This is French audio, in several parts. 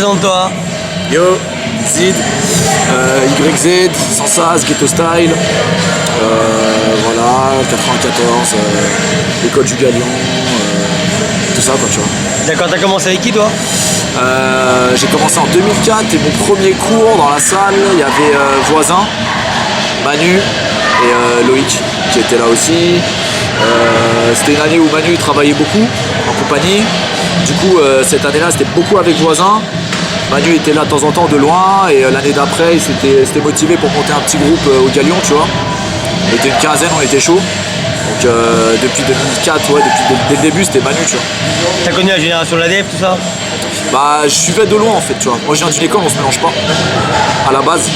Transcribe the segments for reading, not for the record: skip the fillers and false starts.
Présente-toi. Yo, Zid, YZ, Sansas, Ghetto Style, voilà, 94, l'école du Galion, tout ça quoi, tu vois. D'accord, t'as commencé avec qui toi? J'ai commencé en 2004 et mon premier cours dans la salle, il y avait Voisin, Manu et Loïc qui étaient là aussi. C'était une année où Manu travaillait beaucoup en compagnie. Du coup, cette année-là, c'était beaucoup avec Voisin. Manu était là de temps en temps de loin et l'année d'après, il s'était motivé pour monter un petit groupe au Galion, tu vois. On était une quinzaine, on était chaud. Donc depuis 2004, ouais, dès le début, c'était Manu, tu vois. T'as connu la génération de l'ADF, tout ça? Bah, je suivais de loin en fait, tu vois. Moi, je viens d'une école, on se mélange pas. À la base,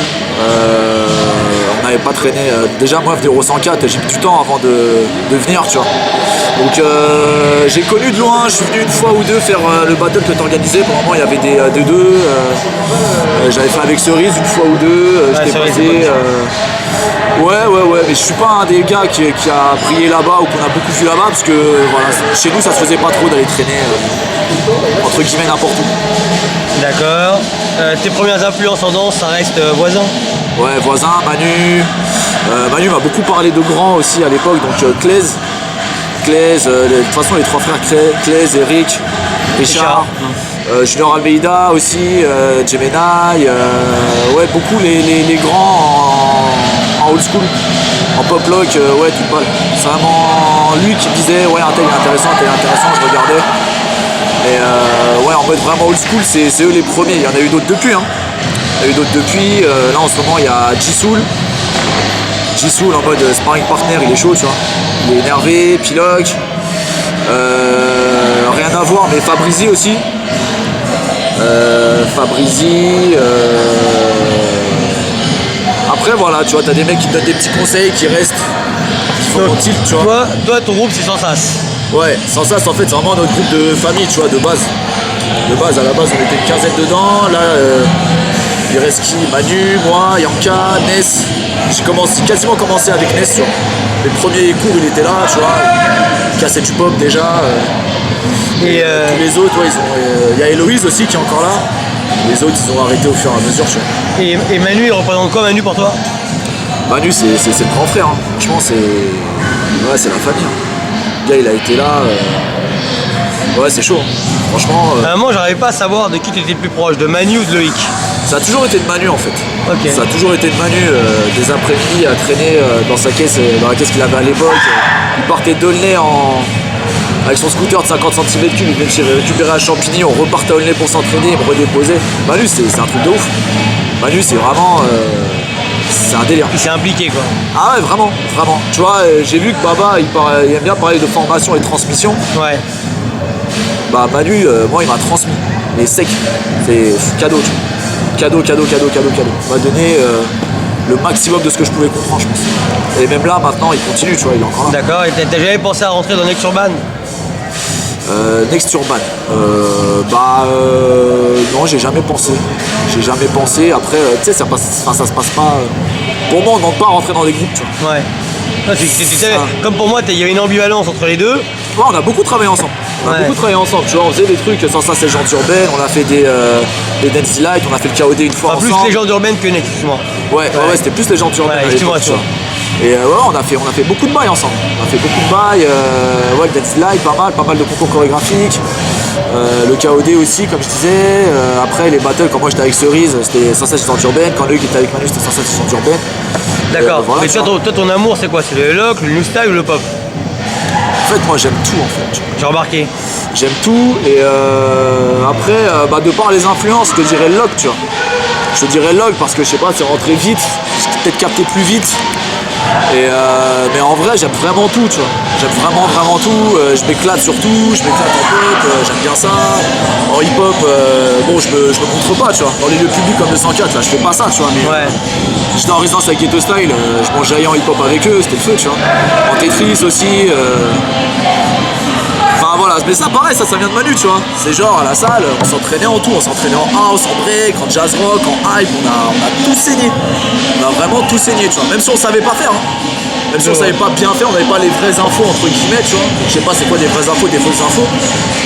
on n'avait pas traîné. Déjà, moi, Véro 104, j'ai mis du temps avant de venir, tu vois. Donc, j'ai connu de loin. Je suis venu une fois ou deux faire le battle que t'organisais. Pour le moment, il y avait des deux. J'avais fait avec Cerise une fois ou deux. J'étais passé. Ouais, mais je suis pas un des gars qui a brillé là-bas ou qu'on a beaucoup vu là-bas parce que voilà, chez nous ça se faisait pas trop d'aller traîner entre guillemets n'importe où. D'accord. Tes premières influences en danse, ça reste Voisin? Ouais, Voisin, Manu. Manu m'a beaucoup parlé de grands aussi à l'époque, donc Claise, de toute façon les trois frères Claise, Eric, Richard. Junior Almeida aussi, Gemini, ouais, beaucoup les grands en old school, en pop lock, ouais, tout pas. C'est vraiment lui qui me disait, ouais, un tel est intéressant, je regardais. Et ouais, en mode vraiment old school, c'est eux les premiers. Il y en a eu d'autres depuis, hein. Il y en a eu d'autres depuis. Là en ce moment, il y a G-Soul. G-Soul en mode sparring partner, il est chaud, tu vois. Il est énervé, Piloc. Rien à voir, mais Fabrizi aussi. Après voilà, tu vois, t'as des mecs qui te donnent des petits conseils qui restent, qui font mon tilt, tu vois. Toi, ton groupe c'est Sansas. Ouais, Sansas en fait c'est vraiment notre groupe de famille, tu vois, de base. À la base on était une quinzaine dedans, là il reste qui? Manu, moi, Yanka, Ness. J'ai quasiment commencé avec Ness, tu vois. Les premiers cours il était là, tu vois, il cassait du pop déjà. Et tous les autres, ouais, il y a Héloïse aussi qui est encore là. Les autres, ils ont arrêté au fur et à mesure. Tu vois. Et Manu, il représente quoi Manu pour toi? Manu, c'est le grand frère. Hein. Franchement, c'est la famille. Hein. Le gars, il a été là. Ouais, c'est chaud. Hein. Franchement. À un moment, j'arrivais pas à savoir de qui tu étais le plus proche, de Manu ou de Loïc. Ça a toujours été de Manu en fait. Okay. Ça a toujours été de Manu, des après-midi à traîner dans sa caisse, dans la caisse qu'il avait à l'époque. Il partait d'Aulnay avec son scooter de 50 cm3, il venait récupérer à Champigny, on repartait à Aulnay pour s'entraîner, il me redéposait. Manu, c'est un truc de ouf. Manu, c'est vraiment. C'est un délire. Il s'est impliqué quoi. Ah ouais, vraiment. Tu vois, j'ai vu que Baba, il aime bien parler de formation et de transmission. Ouais. Bah, Manu, moi, il m'a transmis. Mais sec. C'est cadeau, tu vois. Cadeau. Il m'a donné le maximum de ce que je pouvais comprendre, je pense. Et même là, maintenant, il continue, tu vois, il est encore là. D'accord, et t'as jamais pensé à rentrer dans Next Urban? Next Urban. Non, j'ai jamais pensé. Après, tu sais, ça se passe pas. Pour moi, on ne demande pas à rentrer dans des groupes, tu vois. Ouais. Non, comme pour moi, il y a une ambivalence entre les deux. Ouais, on a beaucoup travaillé ensemble. Tu vois, on faisait des trucs sans ça, c'est Légende Urbaine, on a fait des Dance Delight, on a fait le KOD une fois ensemble. Plus Légende Urbaine que Next, excuse-moi. Ouais, c'était plus Légende Urbaine. Ouais, excuse-moi, tu vois. Et ouais, on a fait beaucoup de bails ensemble. Ouais, Dance Delight, pas mal de concours chorégraphiques. Le KOD aussi, comme je disais. Après, les battles, quand moi j'étais avec Cerise, c'était Sensation Légende Urbaine. Quand lui qui était avec Manu, c'était Sensation Légende Urbaine. D'accord. Voilà, mais toi, ton amour, c'est quoi? C'est le lock, le new style ou le pop? En fait, moi j'aime tout en fait. J'ai remarqué. J'aime tout et après, de par les influences, je te dirais le lock, tu vois. Je te dirais le lock parce que je sais pas, c'est rentré vite, j'ai peut-être capté plus vite. Mais en vrai, j'aime vraiment tout, tu vois. J'aime vraiment tout. Je m'éclate sur tout, je m'éclate en pop, j'aime bien ça. En hip-hop, bon, je me montre pas, tu vois. Dans les lieux publics comme le 104, là, je fais pas ça, tu vois. Mais ouais. J'étais en résidence avec Ghetto Style, je mangeais en hip-hop avec eux, c'était le feu, tu vois. En Tetris aussi. Enfin voilà, mais ça pareil, ça vient de Manu, tu vois. C'est genre à la salle, on s'entraînait en tout, on s'entraînait en house, en break, en jazz rock, en hype, on a tout saigné. On a vraiment tout saigné, tu vois. Même si on savait pas faire, hein. Même si on savait pas bien faire, on n'avait pas les vraies infos entre guillemets, tu vois. Je sais pas c'est quoi des vraies infos, des fausses infos.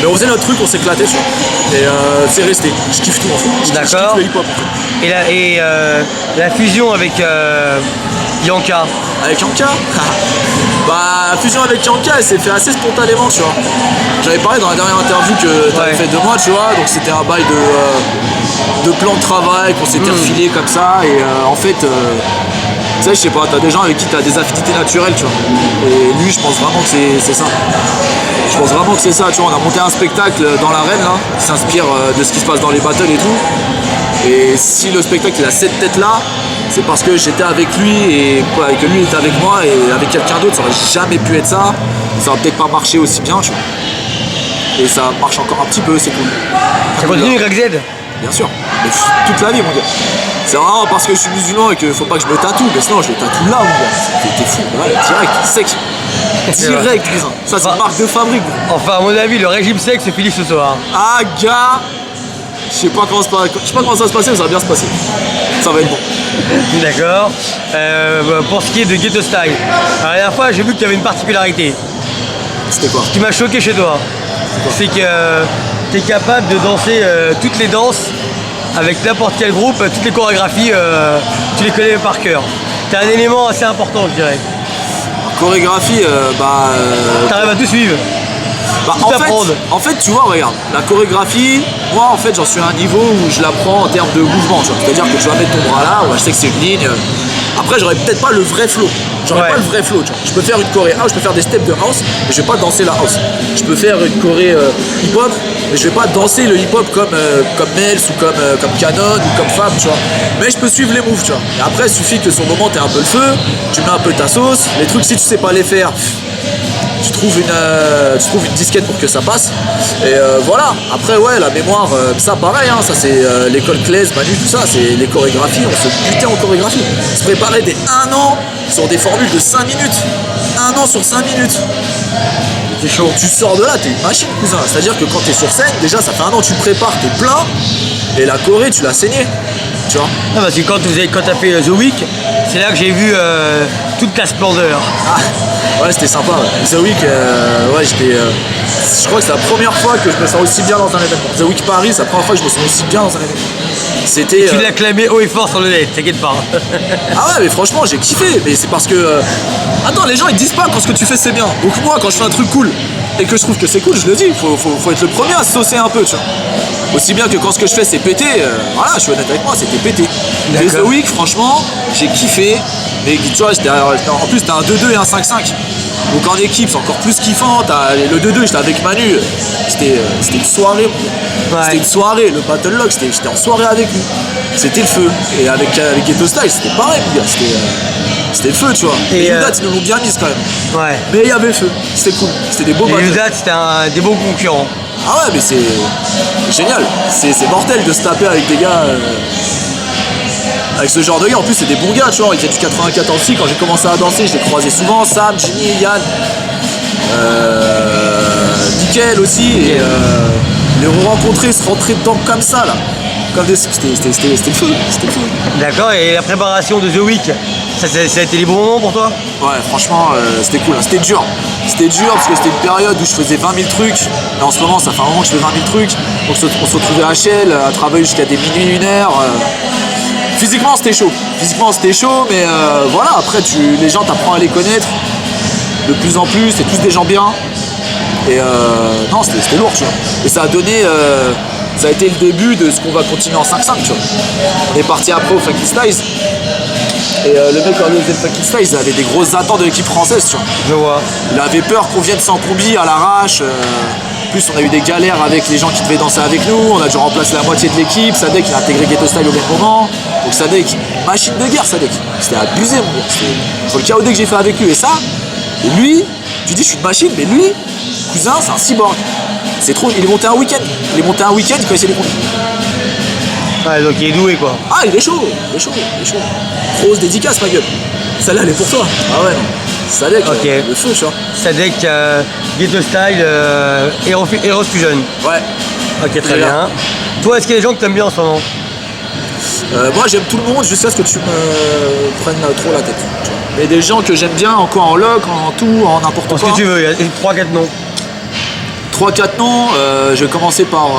Mais on faisait notre truc, on s'éclatait, tu vois. Et c'est resté. Je kiffe tout en fait. Je D'accord. kiffe le hip-hop en fait. Et la fusion avec Yanka. Avec Yanka bah la fusion avec Yanka elle s'est fait assez spontanément, tu vois. J'avais parlé dans la dernière interview que tu avais fait de moi, tu vois, donc c'était un bail de plan de travail qu'on s'était refilé comme ça et en fait tu sais, je sais pas, t'as des gens avec qui t'as des affinités naturelles, tu vois. Et lui, je pense vraiment que c'est ça. Je pense vraiment que c'est ça, tu vois. On a monté un spectacle dans l'arène, là, qui s'inspire de ce qui se passe dans les battles et tout. Et si le spectacle, il a cette tête-là, c'est parce que j'étais avec lui et que lui était avec moi et avec quelqu'un d'autre, ça aurait jamais pu être ça. Ça aurait peut-être pas marché aussi bien, tu vois. Et ça marche encore un petit peu, c'est cool. Ça continue YZ? Bien sûr, mais toute la vie mon gars. C'est vraiment parce que je suis musulman et qu'il faut pas que je me tatoue, mais sinon je le tatoue là mon gars. T'es fou, ouais, direct, sec. Direct, cousin. Ça c'est une marque de fabrique. Enfin à mon avis le régime sec se finit ce soir. Ah gars, je sais pas comment ça va se passer, mais ça va bien se passer. Ça va être bon. D'accord. Pour ce qui est de Ghetto Style, la dernière fois j'ai vu que tu avais une particularité. C'était quoi? Ce qui m'a choqué chez toi, c'est que tu es capable de danser toutes les danses avec n'importe quel groupe, toutes les chorégraphies, tu les connais par cœur. Tu as un élément assez important, je dirais. Chorégraphie, T'arrives à tout suivre. Bah, en fait, tu vois, regarde, la chorégraphie, moi en fait j'en suis à un niveau où je la prends en termes de mouvement, c'est-à-dire que tu vas mettre ton bras là, ouais, je sais que c'est une ligne. Après j'aurais peut-être pas le vrai flow, pas le vrai flow, tu vois. Je peux faire une choré house, je peux faire des steps de house, mais je vais pas danser la house. Je peux faire une choré hip-hop, mais je vais pas danser le hip-hop comme Mels ou comme Canon ou comme Fab, tu vois. Mais je peux suivre les moves, tu vois. Et après il suffit que sur le moment t'aies un peu le feu, tu mets un peu ta sauce, les trucs si tu sais pas les faire, tu trouves une disquette pour que ça passe et voilà. Après ouais, la mémoire, ça pareil, hein, ça c'est l'école Claise, Manu, tout ça, c'est les chorégraphies, on se butait en chorégraphie, on se préparait des 1 an sur des formules de 5 minutes, 1 an sur 5 minutes. C'est chaud. Tu sors de là, t'es une machine, cousin. C'est-à-dire que quand t'es sur scène, déjà ça fait 1 an, tu prépares, t'es plein, et la choré tu l'as saigné, tu vois. Ah, parce que quand t'as fait The Week, c'est là que j'ai vu toute ta splendeur. Ah, ouais, c'était sympa. Ouais. The Week, ouais, je crois que c'est la première fois que je me sens aussi bien dans un événement. The Week Paris, c'est la première fois que je me sens aussi bien dans un événement. C'était. Tu l'as clamé haut et fort sur le net, t'inquiète pas. Ah ouais, mais franchement, j'ai kiffé. Mais c'est parce que. Attends, les gens ils disent pas quand ce que tu fais c'est bien. Donc moi, quand je fais un truc cool et que je trouve que c'est cool, je le dis. Faut être le premier à se saucer un peu, tu vois. Aussi bien que quand ce que je fais c'est pété, voilà, je suis honnête avec moi, c'était pété. Et The Week, franchement, j'ai kiffé. Mais tu vois, en plus, t'as un 2-2 et un 5-5. Donc en équipe, c'est encore plus kiffant. Le 2-2, j'étais avec Manu. C'était une soirée. Ouais. C'était une soirée. Le Battle Log, j'étais en soirée avec lui. C'était le feu. Et avec Ghetto Style, c'était pareil, mon gars. C'était le feu, tu vois. Et Yudat, ils nous l'ont bien mise quand même. Ouais. Mais il y avait le feu. C'était cool. C'était des beaux battles. Et Yudat, c'était des bons concurrents. Ah ouais, mais c'est génial. C'est mortel de se taper avec des gars. Avec ce genre de gars, en plus c'est des bons gars, tu vois, ils étaient du 94 aussi, quand j'ai commencé à danser, je les croisais souvent, Sam, Jimmy, Yann, Nickel aussi, et les re-rencontrer, se rentrer dedans comme ça là, c'était le feu, D'accord, et la préparation de The Week, ça a été les bons moments pour toi? Ouais, franchement, c'était cool, hein. C'était dur parce que c'était une période où je faisais 20 000 trucs, et en ce moment ça fait un moment que je fais 20 000 trucs, donc on se retrouvait à HL, à travailler jusqu'à des minuit, 1 heure. Physiquement c'était chaud, mais voilà, après les gens t'apprends à les connaître de plus en plus, c'est tous des gens bien. Et non, c'était lourd, tu vois. Et ça a donné, ça a été le début de ce qu'on va continuer en 5-5, tu vois. On est parti après au Funky Styles. Et le mec qui organisait le Funky Styles, il avait des grosses attentes de l'équipe française, tu vois. Je vois. Il avait peur qu'on vienne sans combi à l'arrache. En plus, on a eu des galères avec les gens qui devaient danser avec nous. On a dû remplacer la moitié de l'équipe. Sadek, il a intégré Ghetto Style au même moment. Donc Sadek, machine de guerre, Sadek. C'était abusé, mon gars. Sur le KOD que j'ai fait avec lui. Et ça, et lui, tu dis, je suis une machine, mais lui, cousin, c'est un cyborg. C'est trop. Il est monté un week-end. Il connaissait les conduits. Ouais, donc il est doué, quoi. Ah, il est chaud. Grosse dédicace, ma gueule. Celle-là, elle est pour toi. Ah ouais, non. Sadek, okay. Le feu, tu vois. Sadek, Ghetto Style, Heroes Fusion. Ouais. Ok, très bien. Toi, est-ce qu'il y a des gens que t'aimes bien en ce moment? Moi, j'aime tout le monde jusqu'à ce que tu me prennes trop la tête. Et des gens que j'aime bien, en quoi, en loc, en tout, en n'importe quoi. Ce que tu veux, il y a 3-4 noms. 3-4 noms, je vais commencer par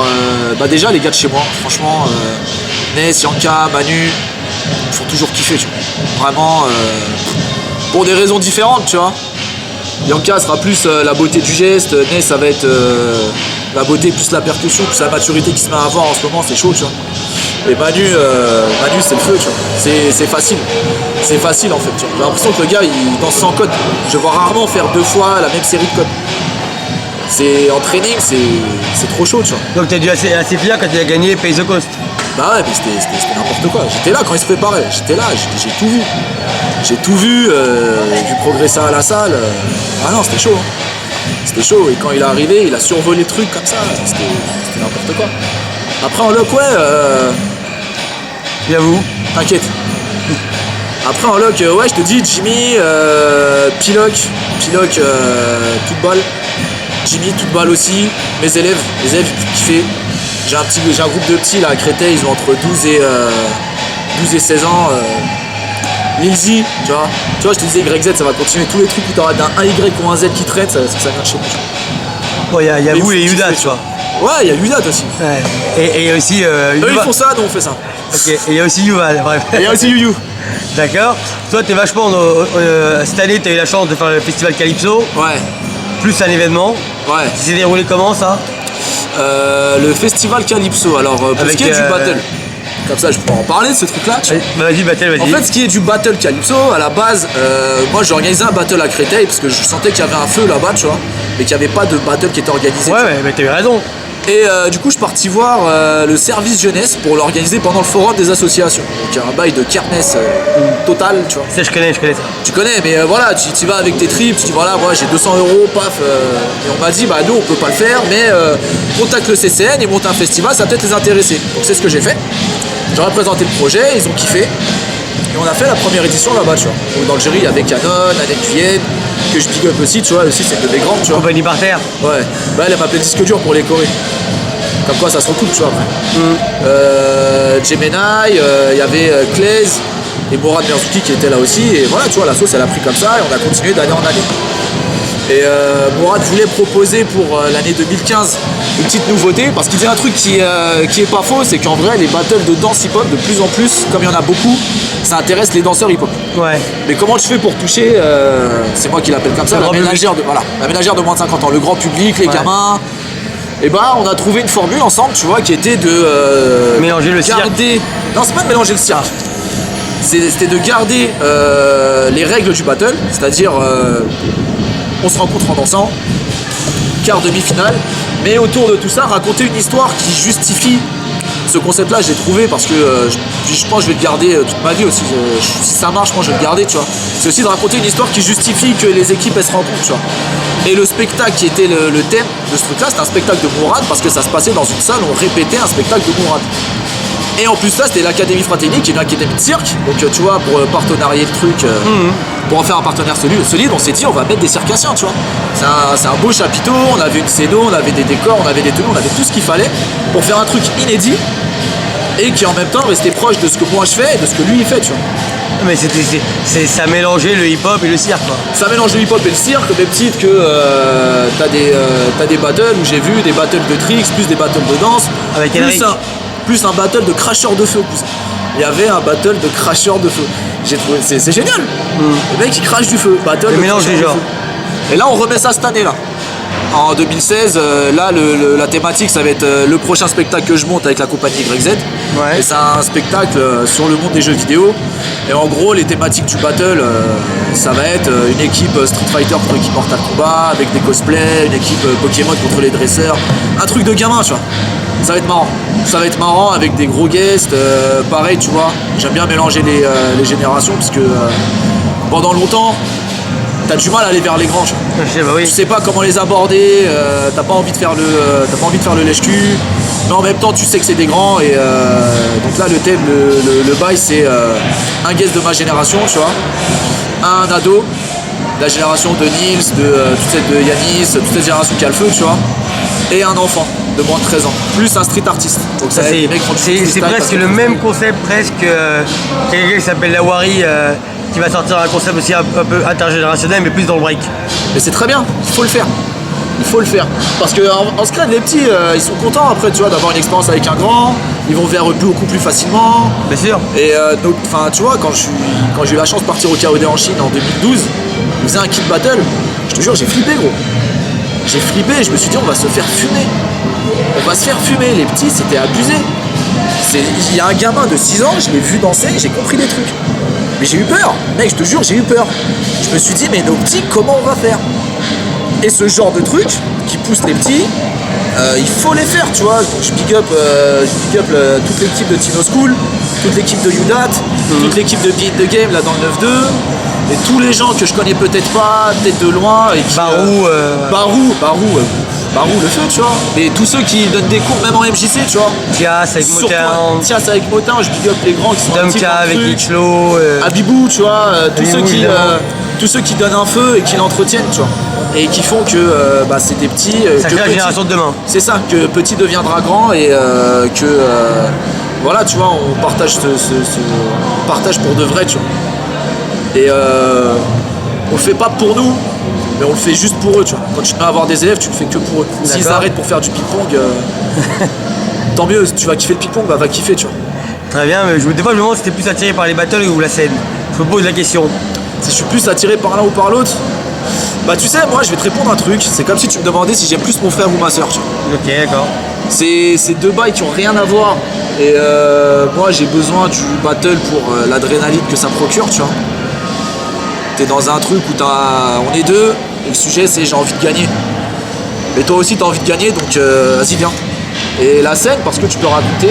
déjà les gars de chez moi. Franchement, Ness, Yanka, Manu, ils font toujours kiffer, tu vois. Vraiment, pour des raisons différentes, tu vois. Yanka sera plus la beauté du geste, Ness ça va être la beauté plus la percussion, plus la maturité qui se met à avoir en ce moment, c'est chaud, tu vois. Et Manu c'est le feu, tu vois. C'est facile. C'est facile en fait, tu vois. J'ai l'impression que le gars il danse sans code. Je vois rarement faire 2 fois la même série de codes. En training, c'est trop chaud, tu vois. Donc t'as dû assez fier quand il a gagné Pay the Coast. Bah ouais, mais c'était n'importe quoi. J'étais là quand il se préparait, j'étais là, j'ai tout vu. J'ai tout vu, j'ai progressé à la salle. Ah non, c'était chaud. Hein. C'était chaud. Et quand il est arrivé, il a survolé le truc comme ça. C'était n'importe quoi. Après en loc, ouais. J'avoue. T'inquiète. Après en loc, ouais, je te dis, Jimmy, Piloc, toute balle. Jimmy, toute balle aussi. Mes élèves ils kiffaient. J'ai un groupe de petits là à Créteil, ils ont entre 12 et 16 ans. Lilzy, tu vois, je te disais YZ, ça va continuer. Tous les trucs où t'auras d'un 1Y ou un Z qui traite, ça vient de chez moi. Ouais, il y a vous et Yudat, tu vois. Ouais, il y a Yudat aussi. Ouais. Et il y a aussi. Eux ils font ça, nous on fait ça. Ok, et il y a aussi Yuval, bref. Et il y a aussi Yuyu. D'accord. Toi, t'es vachement. Cette année, t'as eu la chance de faire le festival Calypso. Ouais. Plus un événement. Ouais. Qui s'est déroulé comment ça? Le festival Calypso, alors pour ce qui est du battle. Comme ça, je pourrais en parler de ce truc-là. Vas-y, battle, vas-y. En fait, ce qui est du battle Calypso, à la base, moi j'ai organisé un battle à Créteil parce que je sentais qu'il y avait un feu là-bas, tu vois, mais qu'il n'y avait pas de battle qui était organisé. Ouais, mais t'avais raison. Et du coup, je suis parti voir le service jeunesse pour l'organiser pendant le forum des associations. Donc, un bail de kermesse total, tu vois. Ça, je connais ça. Tu connais, mais voilà, tu vas avec tes tripes, tu dis voilà, moi j'ai 200 €, paf. Et on m'a dit, bah nous on peut pas le faire, mais contacte le CCN, ils montent un festival, ça va peut-être les intéresser. Donc, c'est ce que j'ai fait. J'aurais présenté le projet, ils ont kiffé. Et on a fait la première édition là-bas, tu vois. Donc, dans le jury, il y avait Canon, Annette Guyenne, que je big up aussi, tu vois, aussi c'est une de mes grandes, tu vois. Compagnie par terre. Ouais, bah elle m'appelait disque dur pour les chorés. Comme quoi ça se recoupe, tu vois, après. Gemini, il y avait Claise et Mourad Merzouki qui étaient là aussi. Et voilà, tu vois, la sauce elle a pris comme ça et on a continué d'année en année. Et Mourad voulait proposer pour l'année 2015 une petite nouveauté parce qu'il dit un truc qui est pas faux, c'est qu'en vrai les battles de danse hip-hop de plus en plus, comme il y en a beaucoup, ça intéresse les danseurs hip-hop. Ouais. Mais comment tu fais pour toucher, c'est moi qui l'appelle comme ça, la ménagère de moins de 50 ans, le grand public, les gamins. Et bah on a trouvé une formule ensemble, tu vois, qui était de mélanger le cirque. Non, c'est pas de mélanger le cirque. C'était de garder les règles du battle, c'est-à-dire on se rencontre en dansant, quart demi-finale, mais autour de tout ça, raconter une histoire qui justifie ce concept-là. J'ai trouvé parce que je pense que je vais le garder toute ma vie aussi. Si ça marche, moi je vais le garder, tu vois. C'est aussi de raconter une histoire qui justifie que les équipes elles se rencontrent, tu vois. Et le spectacle qui était le thème de ce truc-là, c'était un spectacle de Mourad parce que ça se passait dans une salle où on répétait un spectacle de Mourad. Et en plus ça, c'était l'Académie Fratelli qui est une académie de cirque. Donc tu vois, pour partenarier le truc, pour en faire un partenaire solide, on s'est dit on va mettre des circassiens, tu vois. C'est un beau chapiteau, on avait une scéno, on avait des décors, on avait des tenues, on avait tout ce qu'il fallait pour faire un truc inédit et qui en même temps restait proche de ce que moi je fais et de ce que lui il fait, tu vois. Mais ça mélangeait le hip-hop et le cirque, quoi. Ça mélange le hip-hop et le cirque, au même titre que t'as des battles où j'ai vu des battles de tricks, plus des battles de danse, avec Henrik. Plus un battle de cracheurs de feu. Il y avait un battle de cracheurs de feu. J'ai trouvé, c'est génial. Le mec il crache du feu, battle le de mélange du genre. Et là on remet ça cette année là. En 2016, là la thématique ça va être le prochain spectacle que je monte avec la compagnie YZ. Ouais. Et c'est un spectacle sur le monde des jeux vidéo. Et en gros les thématiques du battle, ça va être une équipe Street Fighter contre une équipe Mortal Kombat avec des cosplays, une équipe Pokémon contre les dresseurs. Un truc de gamin, tu vois. Ça va être marrant. Ça va être marrant avec des gros guests. Pareil, tu vois, j'aime bien mélanger les générations parce que pendant longtemps, t'as du mal à aller vers les grands. Tu sais pas comment les aborder. T'as pas envie de faire le lèche-cul. Mais en même temps, tu sais que c'est des grands. Et donc là, le thème, le bail, c'est un guest de ma génération, tu vois, un ado, la génération de Nils, de Yanis, toute cette génération qui a le feu, tu vois, et un enfant de moins de 13 ans, plus un street artiste. Donc c'est presque le même concept, presque quelqu'un qui s'appelle Lawari, qui va sortir un concept aussi un peu intergénérationnel, mais plus dans le break. Mais c'est très bien, il faut le faire. Il faut le faire. Parce qu'en scred, les petits, ils sont contents après, tu vois, d'avoir une expérience avec un grand. Ils vont vers eux beaucoup plus facilement. Bien sûr. Et donc, tu vois, quand j'ai eu la chance de partir au KOD en Chine en 2012, on faisait un kit battle. Je te jure, j'ai flippé, gros. J'ai flippé et je me suis dit, on va se faire fumer. On va se faire fumer. Les petits, c'était abusé. Il y a un gamin de 6 ans, je l'ai vu danser, j'ai compris des trucs. Mais j'ai eu peur. Mec, je te jure, j'ai eu peur. Je me suis dit, mais nos petits, comment on va faire? Et ce genre de trucs qui poussent les petits, il faut les faire, tu vois. Je big up toute l'équipe de Tino School, toute l'équipe de Udat, toute l'équipe de Beat the Game là dans le 9-2, et tous les gens que je connais peut-être pas, peut-être de loin. Et qui, Barou le feu, tu vois. Et tous ceux qui donnent des cours, même en MJC, tu vois. Tias avec Motin. Tias avec Motin, je big up les grands qui sont Domka avec Ichlo. Abibou, tu vois. Tous ceux qui donnent un feu et qui l'entretiennent, tu vois. Et qui font que c'est des petits. Ça crée la génération de demain. C'est ça, que petit deviendra grand et voilà, tu vois, on partage on partage pour de vrai, tu vois. Et on le fait pas pour nous, mais on le fait juste pour eux, tu vois. Quand tu vas avoir des élèves, tu le fais que pour eux. S'ils arrêtent pour faire du ping-pong, tant mieux, tu vas kiffer le ping-pong, va kiffer, tu vois. Très bien, mais des fois je me demande si t'es plus attiré par les battles ou la scène. Je me pose la question. Si je suis plus attiré par l'un ou par l'autre, bah tu sais, moi je vais te répondre un truc, c'est comme si tu me demandais si j'aime plus mon frère ou ma soeur, tu vois. Ok, d'accord. C'est deux bails qui ont rien à voir. Et moi j'ai besoin du battle pour l'adrénaline que ça procure, tu vois. T'es dans un truc où on est deux, et le sujet c'est j'ai envie de gagner. Et toi aussi t'as envie de gagner, donc vas-y viens. Et la scène, parce que tu peux raconter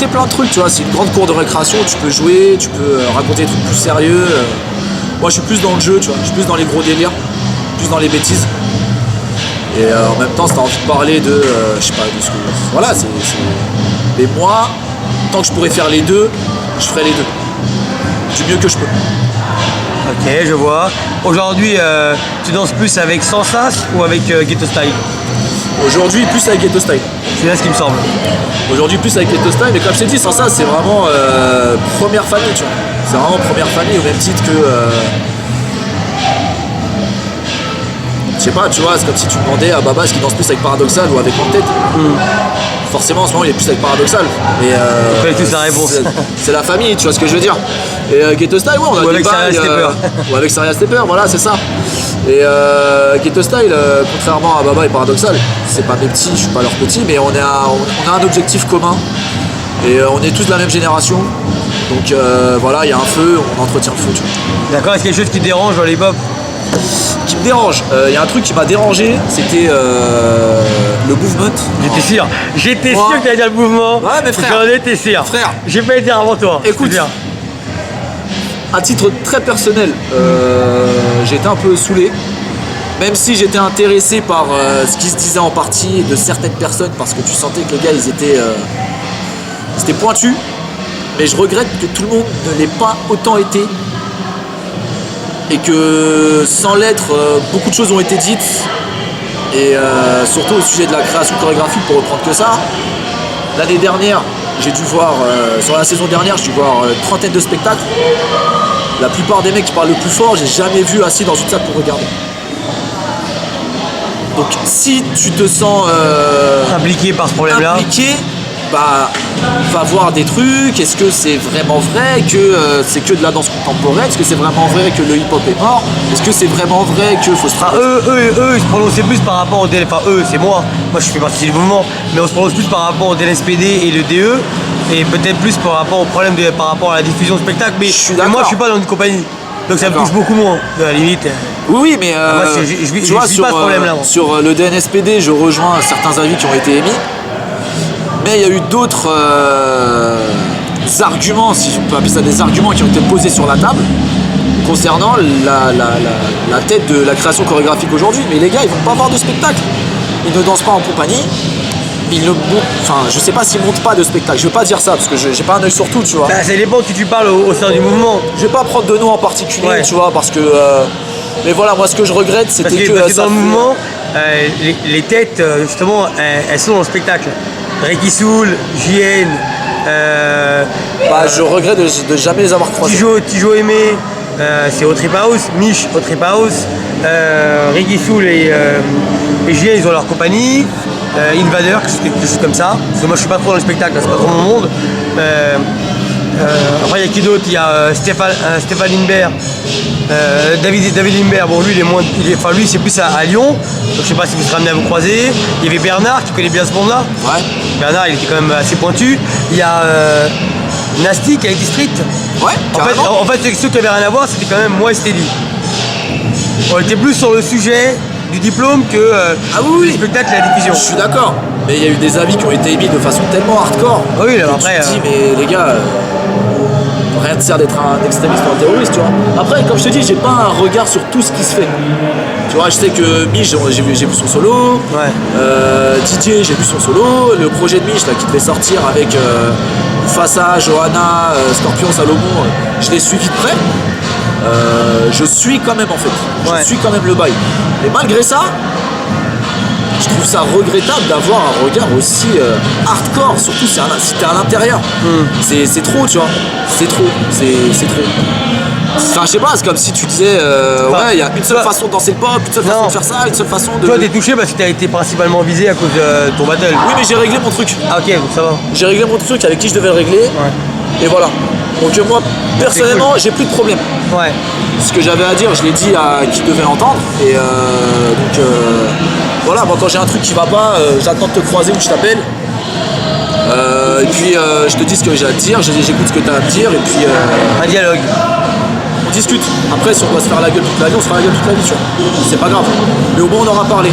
plein de trucs, tu vois. C'est une grande cour de récréation, tu peux jouer, tu peux raconter des trucs plus sérieux. Moi je suis plus dans le jeu, tu vois, je suis plus dans les gros délires, plus dans les bêtises. Et en même temps, si t'as envie de parler de, je sais pas, de ce que... Voilà, Mais moi, tant que je pourrais faire les deux, je ferai les deux. Du mieux que je peux. Ok, je vois. Aujourd'hui, tu danses plus avec Sansas ou avec Ghetto Style? Aujourd'hui, plus avec Ghetto Style. C'est là ce qui me semble. Aujourd'hui, plus avec Ghetto Style, mais comme je t'ai dit, Sansas, c'est vraiment première famille, tu vois. C'est vraiment première famille, au même titre que... Je sais pas, tu vois, c'est comme si tu demandais à Baba ce qu'il danse plus avec Paradoxal ou avec En Tête. Forcément, en ce moment, il est plus avec Paradoxal. Et on connaît tous la réponse. C'est la famille, tu vois ce que je veux dire. Et Ghetto Style, ouais, on a ou des avec Saria Stepper. Ou avec Saria Stepper, voilà, c'est ça. Et Ghetto Style, contrairement à Baba et Paradoxal, c'est pas mes petits, je suis pas leur petit, mais on a un objectif commun. Et on est tous de la même génération. Donc voilà, il y a un feu, on entretient le feu, tu vois. D'accord, est-ce qu'il y a quelque chose qui te dérange dans l'hip-hop? Qui me dérange, il y a un truc qui m'a dérangé, c'était le mouvement. J'étais sûr que tu allais dire le mouvement. Ouais, mais frère, j'en étais sûr. Frère, j'ai pas été avant toi. Écoute, à titre très personnel, j'étais un peu saoulé. Même si j'étais intéressé par ce qui se disait en partie de certaines personnes, parce que tu sentais que les gars, ils étaient pointus. Mais je regrette que tout le monde ne l'ait pas autant été. Et que sans l'être, beaucoup de choses ont été dites. Et surtout au sujet de la création chorégraphique, pour reprendre que ça. L'année dernière, j'ai dû voir, sur la saison dernière, j'ai dû voir une trentaine de spectacles. La plupart des mecs qui parlent le plus fort, j'ai jamais vu assis dans une salle pour regarder. Donc si tu te sens impliqué par ce problème-là, bah, va voir des trucs. Est-ce que c'est vraiment vrai que c'est que de la danse contemporaine? Est-ce que c'est vraiment vrai que le hip-hop est mort? Est-ce que c'est vraiment vrai qu'il faut se... eux, ils se prononçaient plus par rapport au DL... Enfin, eux, c'est moi je fais partie du mouvement, mais on se prononce plus par rapport au DLSPD et le DE, et peut-être plus par rapport au problème par rapport à la diffusion de spectacle, mais moi je suis pas dans une compagnie, donc ça me touche beaucoup moins, de la limite. Oui, mais moi, je vois, sur, pas ce problème-là. Sur le DNSPD, je rejoins certains avis qui ont été émis. Mais il y a eu d'autres arguments, si je peux appeler ça des arguments, qui ont été posés sur la table concernant la tête de la création chorégraphique aujourd'hui. Mais les gars, ils vont pas voir de spectacle. Ils ne dansent pas en compagnie. Ils ne montent, enfin, je sais pas s'ils montent pas de spectacle. Je veux pas dire ça parce que j'ai pas un œil sur tout, tu vois. Bah, ça dépend qui tu parles au sein du mouvement. Je vais pas prendre de nom en particulier, tu vois, parce que. Mais voilà, moi, ce que je regrette, c'était que parce que dans le mouvement, les têtes, justement, elles sont dans le spectacle. Reiki Soul, JN, Je regrette de jamais les avoir croisés. Tijo Aimé, c'est au Trip House. Mich au Trip House. Reggae Soul et Julien, ils ont leur compagnie. Invader, quelque chose comme ça. Parce que moi je suis pas trop dans le spectacle, c'est pas trop mon monde. Après il y a qui d'autre? Il y a Stéphane Lindbergh, David Lindbergh. Bon lui lui c'est plus à Lyon, donc je sais pas si vous serez amené à vous croiser. Il y avait Bernard qui connaît bien ce monde là. Ouais. Bernard il était quand même assez pointu. Il y a Nasty qui a été Street. Ouais, En fait ceux qui avaient rien à voir c'était quand même moi et Steady. On était plus sur le sujet du diplôme que le spectacle et la diffusion. Je suis d'accord, mais il y a eu des avis qui ont été émis de façon tellement hardcore. Oui, que après. Tu te dis, mais les gars, rien ne sert d'être un extrémiste ou un terroriste, tu vois. Après, comme je te dis, j'ai pas un regard sur tout ce qui se fait. Tu vois, je sais que Mich, j'ai vu son solo. Ouais. Didier, j'ai vu son solo. Le projet de Mich là, qui devait sortir avec Mufasa, Johanna, Scorpion, Salomon, je l'ai suivi de près. Je suis quand même en fait, je suis quand même le bail. Et malgré ça, je trouve ça regrettable d'avoir un regard aussi hardcore, surtout si t'es à l'intérieur. C'est trop, tu vois, c'est trop. Enfin, je sais pas, c'est comme si tu disais, il y a une seule façon de danser le pop, une seule façon de faire ça, une seule façon de... Toi t'es touché parce que t'as été principalement visé à cause de ton battle. Oui, mais j'ai réglé mon truc. Ah ok, donc ça va. J'ai réglé mon truc avec qui je devais le régler. Ouais. Et voilà. Donc moi, personnellement, j'ai plus de problème. Ouais. Ce que j'avais à dire, je l'ai dit à qui devait l'entendre. Et voilà, moi quand j'ai un truc qui va pas, j'attends de te croiser ou que je t'appelle. Et puis je te dis ce que j'ai à te dire, j'écoute ce que tu as à me dire. Et puis un dialogue. On discute. Après, si on doit se faire la gueule toute la vie, on se fera la gueule toute la vie, tu vois. C'est pas grave. Mais au moins on aura parlé.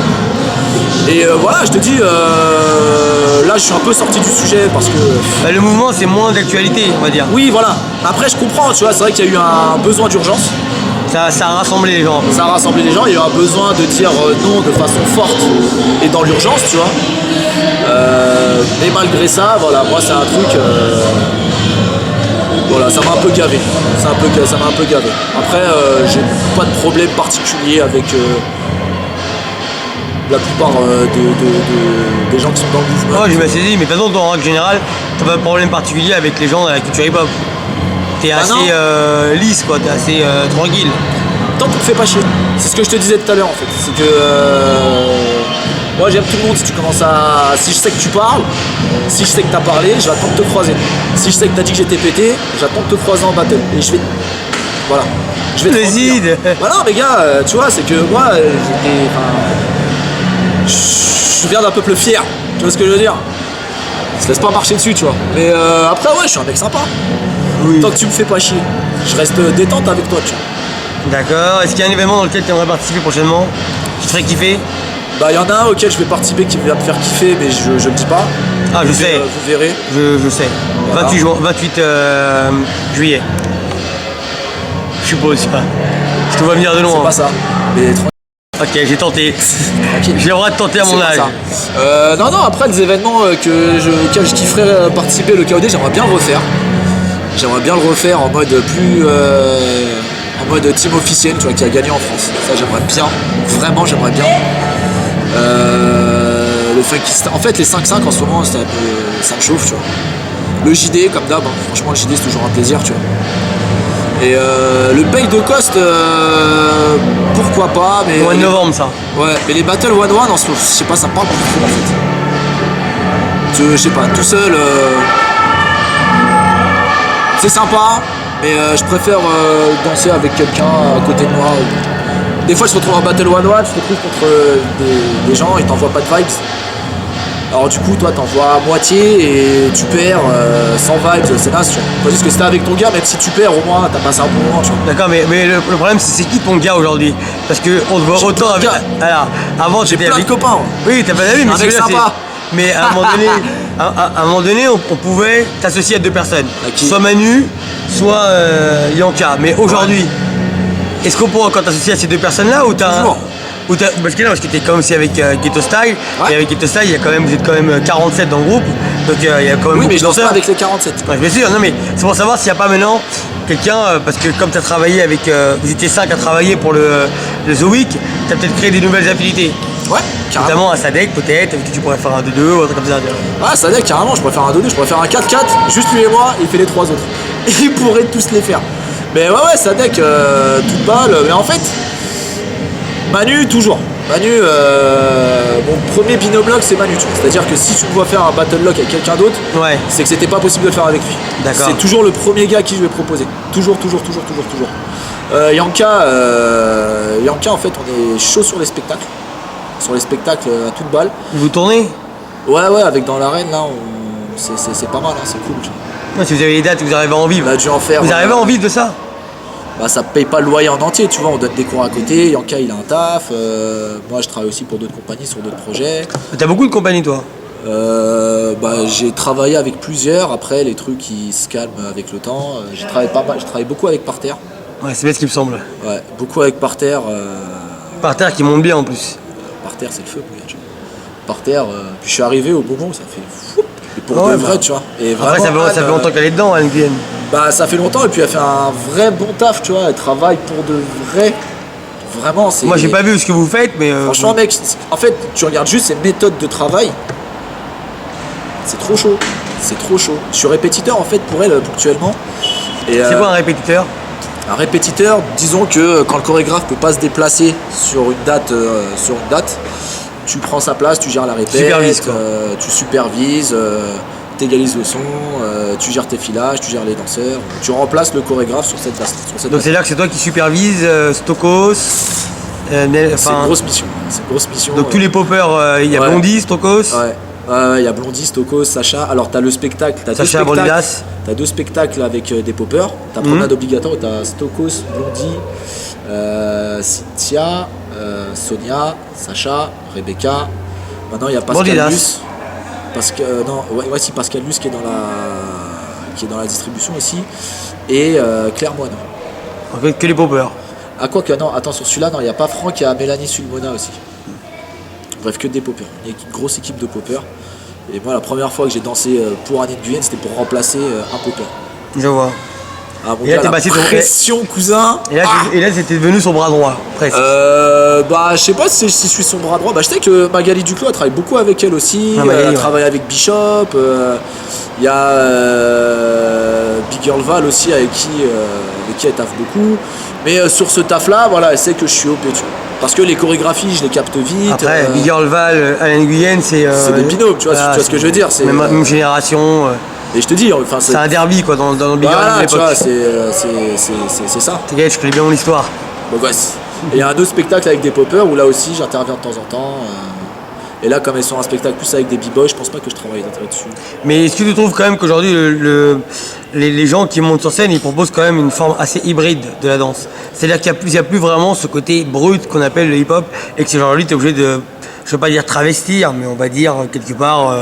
Et voilà, je te dis, là je suis un peu sorti du sujet parce que... Le mouvement c'est moins d'actualité, on va dire. Oui, voilà. Après je comprends, tu vois, c'est vrai qu'il y a eu un besoin d'urgence. Ça a rassemblé les gens. Ça a rassemblé les gens, il y a eu un besoin de dire non de façon forte et dans l'urgence, tu vois. Mais malgré ça, voilà, moi c'est un truc... Voilà, ça m'a un peu gavé. Ça m'a un peu gavé. Après, j'ai pas de problème particulier avec... la plupart des gens qui sont dans le mouvement. Ouais, je m'ai saisi, mais de toute façon, en règle générale, t'as pas de problème particulier avec les gens de la culture hip-hop. T'es assez lisse, quoi, t'es assez tranquille. Tant qu'on te fait pas chier. C'est ce que je te disais tout à l'heure, en fait. C'est que moi, j'aime tout le monde. Si tu commences à... Si je sais que tu parles, si je sais que t'as parlé, je vais attendre de te croiser. Si je sais que t'as dit que j'étais pété, j'attends de te croiser en battle. Et je vais... Voilà. Je vais te dire. Voilà, mais gars, tu vois, c'est que moi, j'étais... Je viens d'un peuple fier, tu vois ce que je veux dire? Je se laisse pas marcher dessus, tu vois. Mais après, ouais, je suis un mec sympa. Oui. Tant que tu me fais pas chier, je reste détente avec toi, tu vois. D'accord. Est-ce qu'il y a un événement dans lequel tu aimerais participer prochainement qui te ferait kiffer? Bah, il y en a un auquel je vais participer qui va me faire kiffer, mais je le dis pas. Ah, je sais. Vous verrez. Je sais. Voilà. 28 juillet. Je suppose pas. Je te vois venir de loin. C'est pas ça. Mais ok, j'ai tenté. J'ai le droit de tenter à mon âge. Non, après des événements auxquels je kifferais participer, le KOD, j'aimerais bien le refaire. J'aimerais bien le refaire en mode plus... en mode team officiel, tu vois, qui a gagné en France. Ça, j'aimerais bien. Vraiment, j'aimerais bien. Le fait en fait, les 5-5 en ce moment, ça me chauffe, tu vois. Le JD, comme d'hab, hein. Franchement, le JD, c'est toujours un plaisir, tu vois. Et le Bay de Cost, pourquoi pas, mais... Au mois de novembre, ça. Ouais, mais les Battle 1-1, en ce moment, je sais pas, ça me parle pas trop, en fait. Je sais pas, tout seul... C'est sympa, mais je préfère danser avec quelqu'un à côté de moi. Des fois, je me retrouve en Battle 1-1, je me retrouve contre des gens, ils t'envoient pas de vibes. Alors du coup, toi, t'envoies à moitié et tu perds sans vibes, c'est naze, tu vois. Tandis que si t'es avec ton gars, même si tu perds, au moins, t'as passé un bon moment, tu vois. D'accord, mais le problème, c'est qui ton gars aujourd'hui? Parce qu'on te voit autant avec... Alors, avant, j'ai plein de copains. Oui, t'as pas d'avis, mais c'est sympa. Mais à un moment donné, on pouvait t'associer à deux personnes. Soit Manu, soit Yanka. Mais aujourd'hui, est-ce qu'on pourra encore t'associer à ces deux personnes-là ou t'as... Parce que t'es quand même aussi avec Ghetto Style, et avec Ghetto Style, vous êtes quand même 47 dans le groupe, donc il y a quand même oui, mais je danse pas avec les 47. Ouais, bien sûr, non mais c'est pour savoir s'il n'y a pas maintenant quelqu'un, parce que comme tu as travaillé avec, vous étiez 5 à travailler pour le The Week, tu as peut-être créé des nouvelles affinités. Ouais, carrément. Notamment un Sadek peut-être, avec qui tu pourrais faire un 2-2 ou un truc comme ça. Ah, Sadek, carrément, je pourrais faire un 2-2, je pourrais faire un 4-4, juste lui et moi, il fait les 3 autres. Il pourrait tous les faire. Mais ouais, Sadek, toute balle. Mais en fait, Manu, toujours. Manu, mon premier binôme lock, c'est Manu. C'est-à-dire que si tu dois faire un battle lock avec quelqu'un d'autre, c'est que c'était pas possible de le faire avec lui. C'est toujours le premier gars qui je vais proposer. Toujours. Yanka, en fait, on est chaud sur les spectacles. Sur les spectacles à toute balle. Vous tournez? Ouais, avec dans l'arène, là, c'est pas mal, hein, c'est cool. Ouais, si vous avez les dates, vous arrivez à en vivre. Vous arrivez à en vivre de ça? Bah, ça paye pas le loyer en entier, tu vois, on donne des cours à côté, Yanka il a un taf, moi je travaille aussi pour d'autres compagnies sur d'autres projets. T'as beaucoup de compagnies toi? J'ai travaillé avec plusieurs, après les trucs ils se calment avec le temps, j'ai travaillé beaucoup avec Parterre. Ouais, c'est bien ce qui me semble. Ouais, beaucoup avec Parterre. Parterre qui monte bien en plus. Parterre c'est le feu, Parterre, puis je suis arrivé au moment où ça fait fou. Et pour de vrai, tu vois. Et après, ça fait longtemps qu'elle est dedans, Anne Guyenne. Bah, ça fait longtemps, et puis elle fait un vrai bon taf, tu vois. Elle travaille pour de vrai. Vraiment, c'est. Moi, j'ai pas vu ce que vous faites, mais. Franchement, mec, en fait, tu regardes juste ses méthodes de travail. C'est trop chaud. Je suis répétiteur, en fait, pour elle, ponctuellement. C'est quoi un répétiteur? Un répétiteur, disons que quand le chorégraphe peut pas se déplacer sur une date, tu prends sa place, tu gères la répète, tu supervises, t'égalises le son, tu gères tes filages, tu gères les danseurs, tu remplaces le chorégraphe sur cette base. Donc c'est là que c'est toi qui supervise Stokos. C'est une grosse mission. Donc tous les poppers, il y a Blondie, Stokos. Ouais, il y a Blondie, Stokos, Sacha. Alors t'as le spectacle, t'as deux spectacles avec des poppers. T'as promenade obligatoire où t'as Stokos, Blondie, Cynthia, Sonia, Sacha, Rebecca. Maintenant il y a Pascal Luce. Pascal Luce qui est dans la distribution aussi. Et Claire Moine. En fait que les poppers. Ah quoi que non, attends, sur celui-là, non, il n'y a pas Franck, il y a Mélanie Sulmona aussi. Bref, que des poppers. Il y a une grosse équipe de poppers. Et moi, la première fois que j'ai dansé pour Annette Guyenne, c'était pour remplacer un popper. Je vois. Ah, bon, et là, t'es passé pression, cousin. Et là, c'était devenu son bras droit, presque. Je sais pas si je suis son bras droit. Je sais que Magali Duclos, elle travaille beaucoup avec elle aussi. Elle travaille avec Bishop. Il y a Big Girl Val aussi, avec qui elle taffe beaucoup. Mais sur ce taf-là, voilà, elle sait que je suis OP, tu vois. Parce que les chorégraphies, je les capte vite. Après, Big Girl Val, Alain Guyenne, c'est des binômes, tu vois ce que je veux dire. C'est même génération. Et je te dis, c'est un derby quoi dans le Big Girl de l'époque. Tu vois, c'est ça. T'inquiète, je connais bien mon histoire. Donc ouais. Et il y a un autre spectacle avec des poppers où là aussi j'interviens de temps en temps. Et là, comme elles sont un spectacle plus avec des b-boys, je pense pas que je travaille là-dessus. Mais est-ce que tu trouves quand même qu'aujourd'hui, les gens qui montent sur scène, ils proposent quand même une forme assez hybride de la danse? C'est-à-dire qu'il n'y a plus vraiment ce côté brut qu'on appelle le hip-hop et que c'est aujourd'hui, tu es obligé de, je veux pas dire travestir, mais on va dire quelque part...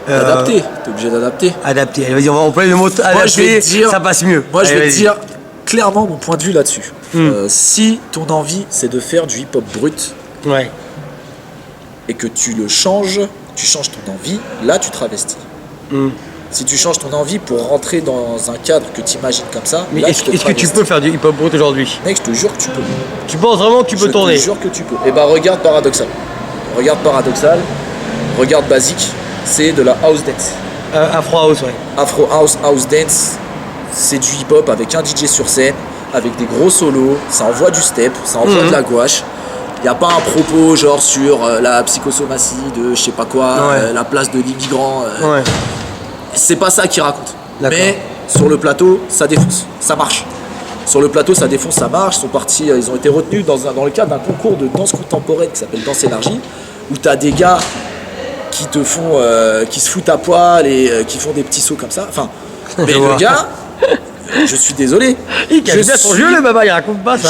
adapter, tu es obligé d'adapter. Adapter, allez, vas-y, on va employer le mot adapter, ça passe mieux. Moi, je vais te dire clairement mon point de vue là-dessus. Si ton envie, c'est de faire du hip-hop brut, et que tu le changes, tu changes ton envie, là tu travestis. Si tu changes ton envie pour rentrer dans un cadre que tu imagines comme ça, mais est-ce que tu peux faire du hip-hop brut aujourd'hui? Mec, je te jure que tu peux. Tu penses vraiment que tu peux tourner? Je te jure que tu peux. Et bah regarde Paradoxal. Regarde Basic, c'est de la house dance. Afro House, ouais. Afro House, house dance, c'est du hip-hop avec un DJ sur scène, avec des gros solos, ça envoie du step, ça envoie de la gouache. Il n'y a pas un propos genre sur la psychosomatie de je sais pas quoi, la place de l'immigrant. C'est pas ça qu'il raconte. Mais sur le plateau, ça défonce, ça marche. Sur le plateau, ça défonce, ça marche. Ils ont été retenus dans le cadre d'un concours de danse contemporaine qui s'appelle Danse élargie, où tu as des gars qui te font, qui se foutent à poil et qui font des petits sauts comme ça. Enfin, mais le gars, je suis désolé. Il cache bien son jeu, le baba, il raconte pas ça.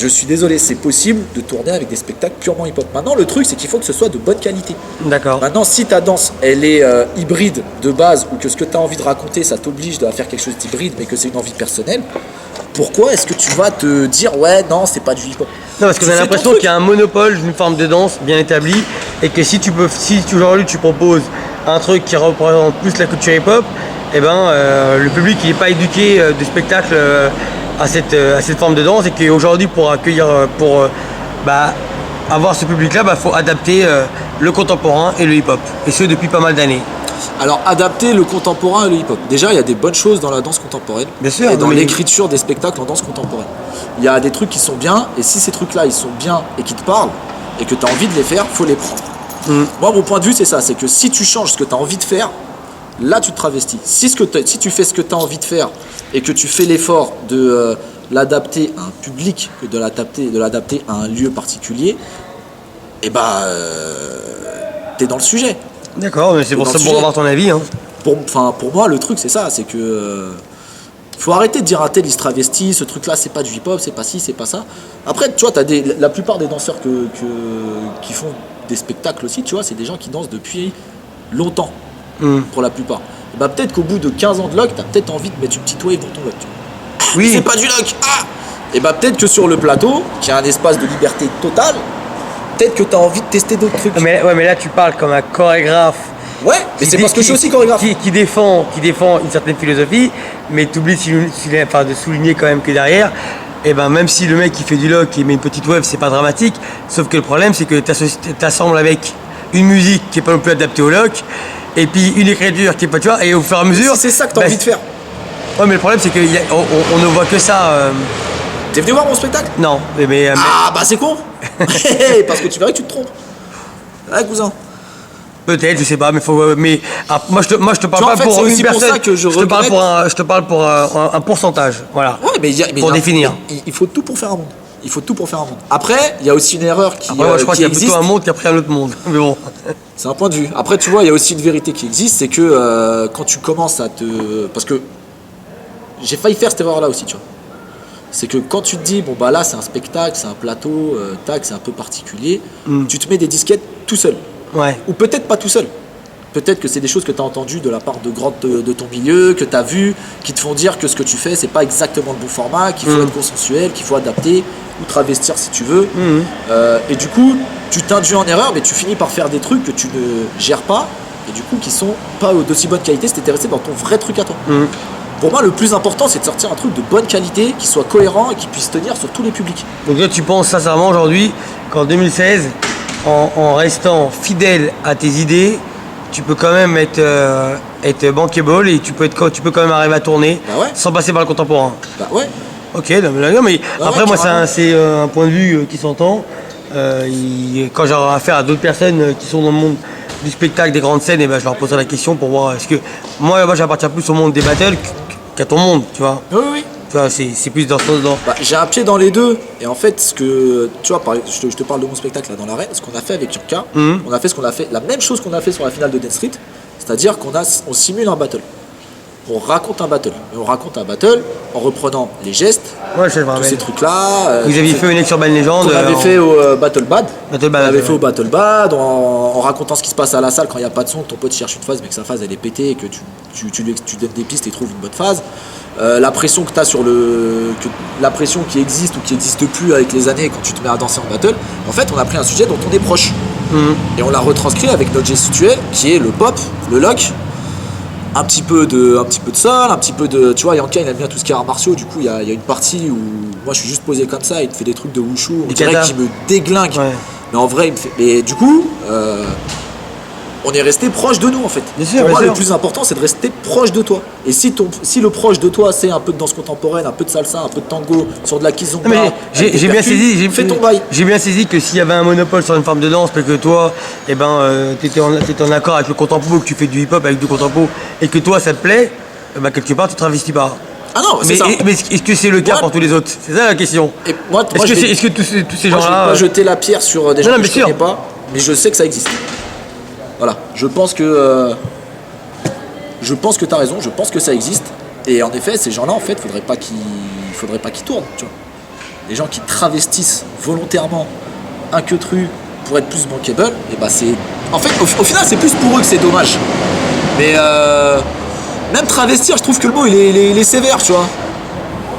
Je suis désolé, c'est possible de tourner avec des spectacles purement hip-hop. Maintenant, le truc, c'est qu'il faut que ce soit de bonne qualité. D'accord. Maintenant, si ta danse, elle est hybride de base, ou que ce que tu as envie de raconter, ça t'oblige à faire quelque chose d'hybride, mais que c'est une envie personnelle, pourquoi est-ce que tu vas te dire, ouais, non, c'est pas du hip-hop? Non, parce qu'on a l'impression qu'il y a un monopole d'une forme de danse bien établie, et que si aujourd'hui tu proposes un truc qui représente plus la culture hip-hop, eh ben, le public il n'est pas éduqué du spectacle à cette forme de danse, et qu'aujourd'hui pour accueillir, avoir ce public-là, il faut adapter le contemporain et le hip-hop. Et ce, depuis pas mal d'années. Alors, adapter le contemporain et le hip-hop. Déjà, il y a des bonnes choses dans la danse contemporaine. Bien sûr, et dans l'écriture des spectacles en danse contemporaine. Il y a des trucs qui sont bien, et si ces trucs-là, ils sont bien et qui te parlent, et que tu as envie de les faire, faut les prendre. Moi, mon point de vue, c'est ça. C'est que si tu changes ce que tu as envie de faire, là, tu te travestis. Si tu fais ce que tu as envie de faire, et que tu fais l'effort de l'adapter à un public, que de l'adapter à un lieu particulier, et t'es dans le sujet. D'accord, mais c'est pour ça, pour avoir ton avis. Hein. Pour moi, le truc, c'est ça, c'est que faut arrêter de dire un tel il se travestit, ce truc-là, c'est pas du hip-hop, c'est pas ci, c'est pas ça. Après, tu vois, la plupart des danseurs qui font des spectacles aussi, tu vois, c'est des gens qui dansent depuis longtemps, pour la plupart. Peut-être qu'au bout de 15 ans de lock, t'as peut-être envie de mettre une petite wave dans ton lock, tu vois. Oui. C'est pas du lock. Et peut-être que sur le plateau, qui a un espace de liberté totale, peut-être que tu as envie de tester d'autres trucs. Mais là, tu parles comme un chorégraphe. Ouais, mais c'est parce que je suis aussi chorégraphe. Qui défend une certaine philosophie, mais tu oublies de souligner quand même que derrière, même si le mec qui fait du lock et met une petite wave, c'est pas dramatique, sauf que le problème, c'est que tu assembles avec une musique qui est pas non plus adaptée au lock, et puis une écriture qui est pas, tu vois, et au fur et à mesure. C'est ça que tu as envie de faire. Ouais, mais le problème, c'est qu'on ne voit que ça. T'es venu voir mon spectacle? Non, mais c'est con. Parce que tu verrais que tu te trompes. Ouais, cousin. Peut-être, je sais pas, mais moi je te parle pas pour une personne. Je te parle pour un pourcentage, voilà. Ouais, mais pour définir. Il faut tout pour faire un monde. Après, il y a aussi une erreur qui moi, je crois qu'il y a plutôt un monde qui a pris un autre monde. Mais bon. C'est un point de vue. Après, tu vois, il y a aussi une vérité qui existe, c'est que quand tu commences à parce que j'ai failli faire cette erreur-là aussi, tu vois. C'est que quand tu te dis, là c'est un spectacle, c'est un plateau, c'est un peu particulier, tu te mets des disquettes tout seul. Ouais. Ou peut-être pas tout seul. Peut-être que c'est des choses que tu as entendues de la part de ton milieu, que tu as vu, qui te font dire que ce que tu fais, c'est pas exactement le bon format, qu'il faut être consensuel, qu'il faut adapter ou travestir si tu veux. Et du coup, tu t'induis en erreur, mais tu finis par faire des trucs que tu ne gères pas et du coup qui sont pas d'aussi bonne qualité si tu étais resté dans ton vrai truc à toi. Pour moi, le plus important, c'est de sortir un truc de bonne qualité, qui soit cohérent et qui puisse tenir sur tous les publics. Donc là, tu penses sincèrement aujourd'hui qu'en 2016, en restant fidèle à tes idées, tu peux quand même être bankable et tu peux quand même arriver à tourner sans passer par le contemporain. Ouais. Ok, non, mais après, moi, c'est un point de vue qui s'entend. Quand j'aurai affaire à d'autres personnes qui sont dans le monde du spectacle, des grandes scènes, je leur poserai la question pour voir est-ce que moi j'appartiens plus au monde des battles qu'à ton monde, tu vois. Oui. Tu vois, c'est plus dans ce sens. J'ai un pied dans les deux. Et en fait, tu vois, je te parle de mon spectacle là dans l'arène. Ce qu'on a fait avec Yurka, on a fait la même chose qu'on a fait sur la finale de Dance Street, c'est-à-dire qu'on simule un battle. On raconte un battle. Et on raconte un battle en reprenant les gestes, tous ces trucs-là. Vous aviez fait une Urban Legend. On avait fait au Battle Bad. On avait fait au Battle Bad en racontant ce qui se passe à la salle quand il n'y a pas de son, que ton pote cherche une phase mais que sa phase elle est pétée et que tu donnes des pistes et trouves une bonne phase. La pression que tu as la pression qui existe ou qui n'existe plus avec les années quand tu te mets à danser en battle. En fait, on a pris un sujet dont on est proche. Et on l'a retranscrit avec notre gestuelle qui est le pop, le lock. Un petit peu de sol, un petit peu de... Tu vois, Yanka, il aime bien tout ce qui est arts martiaux. Du coup, il y a une partie où moi, je suis juste posé comme ça. Il te fait des trucs de wushu. On dirait qu'il me déglingue. Ouais. Mais en vrai, il me fait... Mais du coup, on est resté proche de nous, en fait. Pour moi, le plus important, c'est de rester proche de toi. Et si le proche de toi, c'est un peu de danse contemporaine, un peu de salsa, un peu de tango, sur de la kizomba... J'ai bien saisi... Fais ton bail. J'ai bien saisi que s'il y avait un monopole sur une forme de danse, mais que toi, t'étais en accord avec le contempo, que tu fais du hip-hop avec du contempo, et que toi, ça te plaît, quelque part, tu te travestis pas. Ah non, c'est ça. Mais est-ce que c'est le cas pour tous les autres? C'est ça la question. Est-ce que tous ces gens-là... Je vais pas jeter la pierre sur des gens que je connais pas, mais je sais que ça existe. Voilà, je pense que tu as raison, je pense que ça existe. Et en effet, ces gens-là, en fait, faudrait pas qu'ils tournent, tu vois. Les gens qui travestissent volontairement un queutru pour être plus bankable, et c'est... En fait, au final, c'est plus pour eux que c'est dommage. Mais même travestir, je trouve que le mot, il est sévère, tu vois.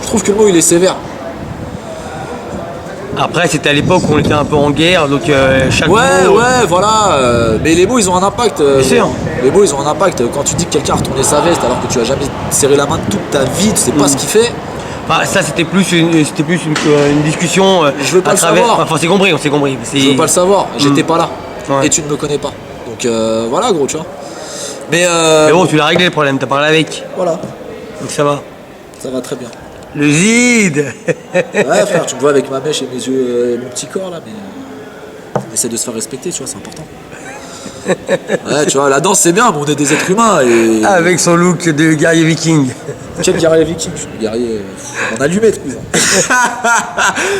Je trouve que le mot, il est sévère. Après, c'était à l'époque où on était un peu en guerre, donc chaque mot... Ouais, voilà. Mais les mots, ils ont un impact. Les mots, ils ont un impact. Quand tu dis que quelqu'un a retourné sa veste alors que tu as jamais serré la main toute ta vie, tu sais pas ce qu'il fait. Bah, ça c'était plus une discussion Je veux pas à le travers. savoir. Enfin, c'est compris, on s'est compris. Je veux pas le savoir, j'étais pas là. Ouais. Et tu ne me connais pas. Donc voilà gros, tu vois. Mais bon, tu l'as réglé le problème, t'as parlé avec. voilà, Donc ça va. ça va très bien. Le Zid. Ouais frère, tu me vois avec ma mèche et mes yeux et mon petit corps là, mais essaie de se faire respecter, tu vois, c'est important. Ouais, tu vois, la danse c'est bien, mais on est des êtres humains et. Avec son look de guerrier viking. Quel guerrier viking, je suis guerrier en allumette, cousin.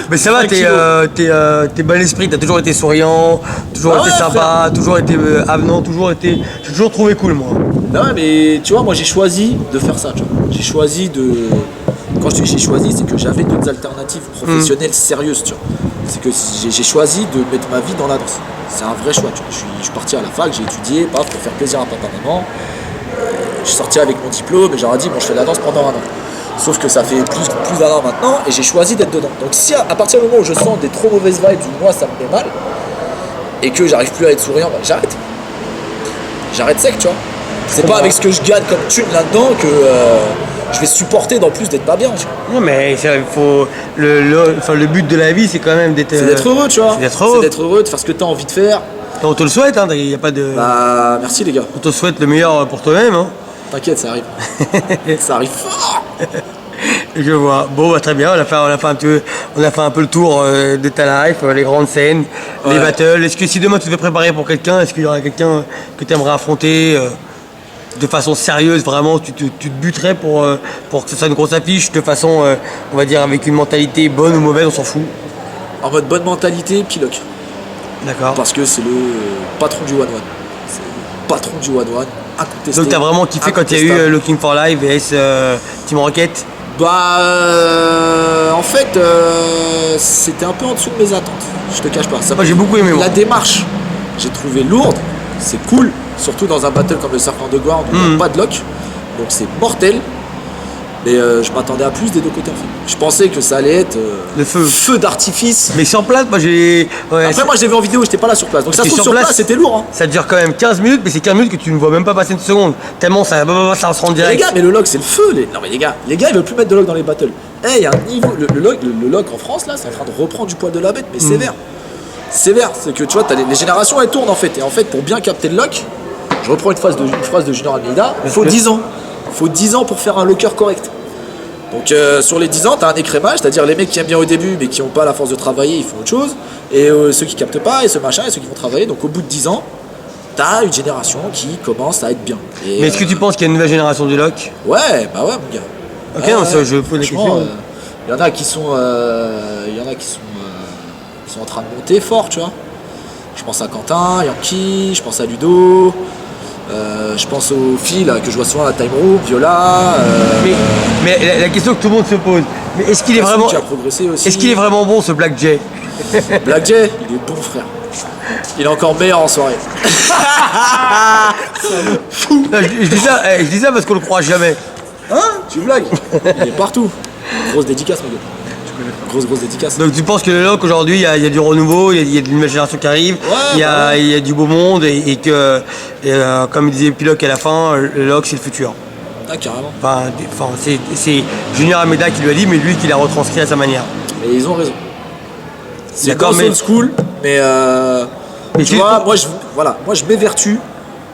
Mais ça va, t'es bon esprit, t'as toujours été souriant, toujours Ah été ouais, sympa, toujours été avenant, j'ai toujours trouvé cool moi. Non mais tu vois, moi j'ai choisi de faire ça, tu vois. J'ai choisi de. Quand je dis j'ai choisi, c'est que j'avais d'autres alternatives professionnelles sérieuses, tu vois. C'est que j'ai choisi de mettre ma vie dans la danse. C'est un vrai choix, tu vois. Je suis parti à la fac, j'ai étudié, paf, pour faire plaisir à papa, maman. Je suis sorti avec mon diplôme et j'aurais dit, bon, je fais de la danse pendant un an. Sauf que ça fait plus d'un an maintenant et j'ai choisi d'être dedans. Donc si à partir du moment où je sens des trop mauvaises vibes, ou moi ça me met mal, et que j'arrive plus à être souriant, bah, j'arrête. J'arrête sec, tu vois. C'est pas avec ce que je gagne comme thune là-dedans que je vais supporter d'en plus d'être pas bien, tu vois. Non mais il faut le but de la vie c'est quand même d'être. C'est d'être heureux, tu vois. C'est d'être heureux. C'est d'être heureux, de faire ce que t'as envie de faire. On te le souhaite, hein, y a pas de. Bah merci les gars. On te souhaite le meilleur pour toi-même. Hein. T'inquiète, ça arrive. Ça arrive fort. Je vois. Bon, bah, très bien. On a fait un peu le tour de ta life, les grandes scènes, les Ouais. battles. Est-ce que si demain tu devais préparer pour quelqu'un, est-ce qu'il y aurait quelqu'un que tu aimerais affronter de façon sérieuse, vraiment, tu te buterais pour que ce soit une grosse affiche, de façon, on va dire, avec une mentalité bonne ou mauvaise, on s'en fout. En mode bonne mentalité, Piloc. D'accord. Parce que c'est le patron du One One. C'est le patron du One One, incontesté. Donc t'as vraiment kiffé quand il y a eu incontestable. Looking for Live vs Team Rocket. Bah, en fait, c'était un peu en dessous de mes attentes. Je te cache pas. Moi, j'ai beaucoup aimé, moi. La démarche, j'ai trouvé lourde. C'est cool, surtout dans un battle comme le Serpent de Gloire où il n'y a pas de lock. Donc c'est mortel. Mais je m'attendais à plus des deux côtés en fait. Je pensais que ça allait être Le feu. feu d'artifice. Mais sur place, moi j'ai. Ouais, Après moi je l'ai vu en vidéo, j'étais pas là sur place. Donc ça se Parce que trouve sur place c'était lourd. Hein. Ça dure quand même 15 minutes, mais c'est 15 minutes que tu ne vois même pas passer une seconde. Tellement ça se rend Mais les direct. gars, mais le lock c'est le feu. Non mais les gars ils veulent plus mettre de lock dans les battles. Eh, il y a un niveau. Le lock en France là, c'est en train de reprendre du poil de la bête, mais sévère. Sévère, c'est que tu vois, les générations elles tournent en fait. Et en fait, pour bien capter le lock, je reprends une phrase de Junior Almeida, il faut 10 ans. Il faut 10 ans pour faire un locker correct. Donc sur les 10 ans, tu as un écrémage, c'est-à-dire les mecs qui aiment bien au début mais qui n'ont pas la force de travailler, ils font autre chose. Et ceux qui captent pas, et ce machin, et ceux qui vont travailler. Donc au bout de 10 ans, tu as une génération qui commence à être bien. Et, Mais est-ce que tu penses qu'il y a une nouvelle génération du lock? Ouais, bah ouais, mon gars. Ok, Ouais, non, ça, ouais. je pose la Franchement, question. Il y en a qui sont, qui sont en train de monter fort, tu vois. Je pense à Quentin, Yankee, je pense à Ludo, je pense aux filles là, que je vois souvent à Time Room, Viola. Mais la question que tout le monde se pose, mais est-ce qu'il est Personne vraiment. qui a progressé aussi. Est-ce qu'il est vraiment bon ce Black Jay? Black Jay, il est bon frère. Il est encore meilleur en soirée. Non, je dis ça parce qu'on le croit jamais. Hein? Tu blagues? Il est partout. Grosse dédicace, mon gars. Grosse dédicace. Donc tu penses que le lock aujourd'hui, il y a du renouveau, il y a une nouvelle génération qui arrive, il y a du beau monde et que, comme disait Piloc à la fin, le lock c'est le futur. Ah, carrément. Enfin, c'est Junior Almeida qui lui a dit, mais lui qui l'a retranscrit à sa manière. Et ils ont raison. C'est D'accord, encore mais- old school, mais Mais tu vois, moi je m'évertue.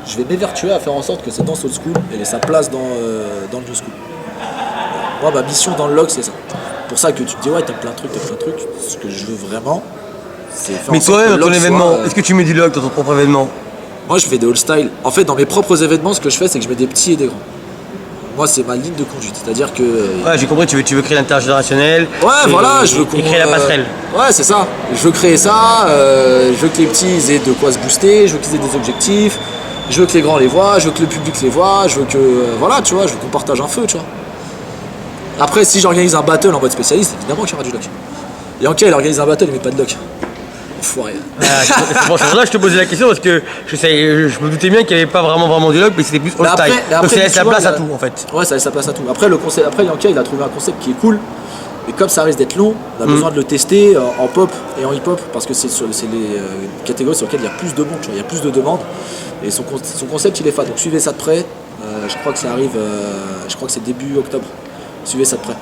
Je vais m'évertuer à faire en sorte que cette danse old school, elle ait sa place dans le new school. Moi, ma mission dans le log, c'est ça. Pour ça que tu te dis, ouais, t'as plein de trucs. Ce que je veux vraiment, c'est faire Mais en sorte que toi-même, le dans ton log événement, soit, est-ce que tu mets du lock dans ton propre événement? Moi, je fais des old style. En fait, dans mes propres événements, ce que je fais, c'est que je mets des petits et des grands. Moi, c'est ma ligne de conduite. C'est-à-dire que. Ouais, j'ai compris, tu veux créer l'intergénérationnel. Ouais, et- voilà, je veux et créer la passerelle. Ouais, c'est ça. Je veux créer ça. Je veux que les petits aient de quoi se booster. Je veux qu'ils aient des objectifs. Je veux que les grands les voient. Je veux que le public les voit. Je veux que. Voilà, tu vois, je veux qu'on partage un feu, tu vois. Après, si j'organise un battle en mode spécialiste, évidemment qu'il y aura du lock. Yankee, il organise un battle, il met pas de lock. Enfoiré. C'est pour ça que je te posais la question parce que je me doutais bien qu'il n'y avait pas vraiment du lock, mais c'était plus Mais all après- style. mais Donc après, ça laisse tu la vois, place il y à a- tout en fait. Ouais, ça laisse la place à tout. Après, Yankee, il a trouvé un concept qui est cool. Mais comme ça risque d'être long, on a besoin de le tester en pop et en hip-hop parce que c'est les catégories sur lesquelles il y a plus de monde, tu vois, il y a plus de demandes. Et son concept, il est fat. Donc suivez ça de près. Je crois que ça arrive, je crois que c'est début octobre. Suivez ça de près.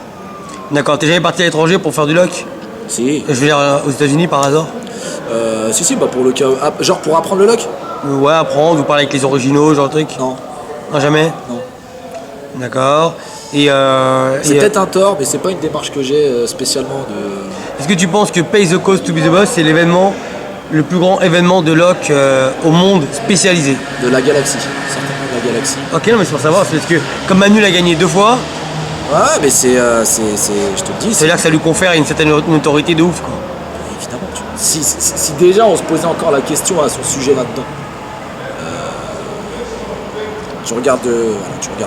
D'accord, t'es jamais parti à l'étranger pour faire du loc? Si. Je veux dire aux États-Unis par hasard? Si, bah pour le cas. Genre pour apprendre le loc? Ouais, apprendre, vous parler avec les originaux, genre de truc? Non. Non, jamais? Non. D'accord. C'est peut-être un tort, mais c'est pas une démarche que j'ai spécialement de. Est-ce que tu penses que Pay the Cost to be the Boss, c'est l'événement, le plus grand événement de loc au monde spécialisé? De la galaxie, certainement de la galaxie. Ok, non, mais c'est pour savoir, c'est parce que comme Manu l'a gagné 2 fois, Ouais, mais je te le dis, c'est-à-dire que ça lui confère une certaine autorité de ouf, quoi. évidemment. Si déjà on se posait encore la question à son sujet là-dedans, tu regardes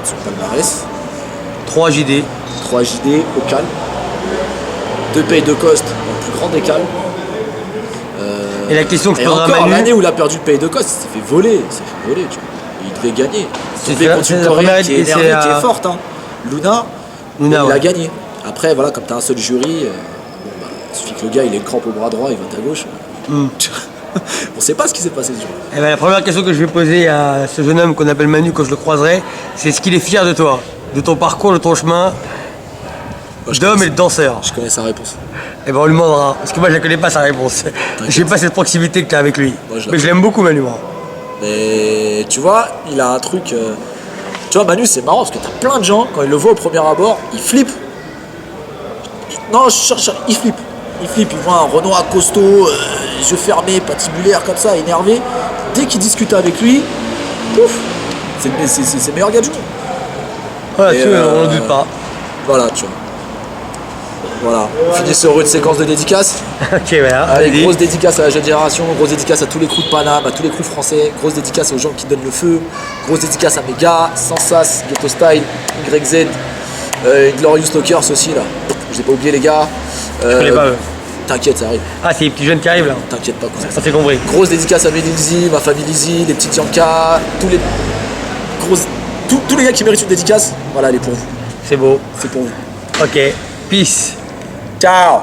son palmarès, 3 JD. 3 JD au calme, 2 Pay de Cost dans le plus grand des calmes. Et la question que je Et poserai à encore, Manu, l'année où il a perdu le Pay de Cost, il s'est fait voler, tu vois. Il devait gagner. C'est Il devait contre une la Coréenne première- qui est et c'est énervée, qui à- est forte. Hein. Luna, il ouais. a gagné. Après, voilà, comme tu as un seul jury, il suffit que le gars il ait le crampe au bras droit, il va à gauche. On sait pas ce qui s'est passé ce jour. Eh ben, la première question que je vais poser à ce jeune homme qu'on appelle Manu quand je le croiserai, c'est est-ce qu'il est fier de toi, de ton parcours, de ton chemin d'homme et de danseur? Je connais sa réponse. Eh ben on lui demandera, parce que moi je ne connais pas sa réponse. J'ai pas cette proximité que tu as avec lui. Moi, je la Mais je l'aime beaucoup Manu, moi. Mais tu vois, il a un truc. Tu vois, Manu, c'est marrant parce que t'as plein de gens, quand ils le voient au premier abord, ils flippent. Non, il flippe. Il flippe, il voit un Renoir costaud, les yeux fermés, patibulaire comme ça, énervé. Dès qu'il discute avec lui, pouf, c'est le meilleur gars du monde. Voilà, Et, on ne doute pas. Voilà, tu vois. Voilà, on finit sur une séquence de dédicaces. Ok, voilà. Allez, vas-y. grosse dédicace à la jeune génération, grosse dédicace à tous les crews de Paname, à tous les crews français, grosse dédicace aux gens qui donnent le feu, grosse dédicace à mes gars, Sansas, Ghetto Style, YZ, Glorious Lockers aussi là. Je n'ai pas oublié les gars. Je connais pas eux. T'inquiète, ça arrive. Ah, c'est les petits jeunes qui arrivent là. T'inquiète pas. Ça c'est compris. Grosse dédicace à mes Lizzy, ma famille Lizzy, les petites Yanka, tous les gars qui méritent une dédicace, voilà, elle est pour vous. C'est beau. C'est pour vous. Ok. Peace. Ciao.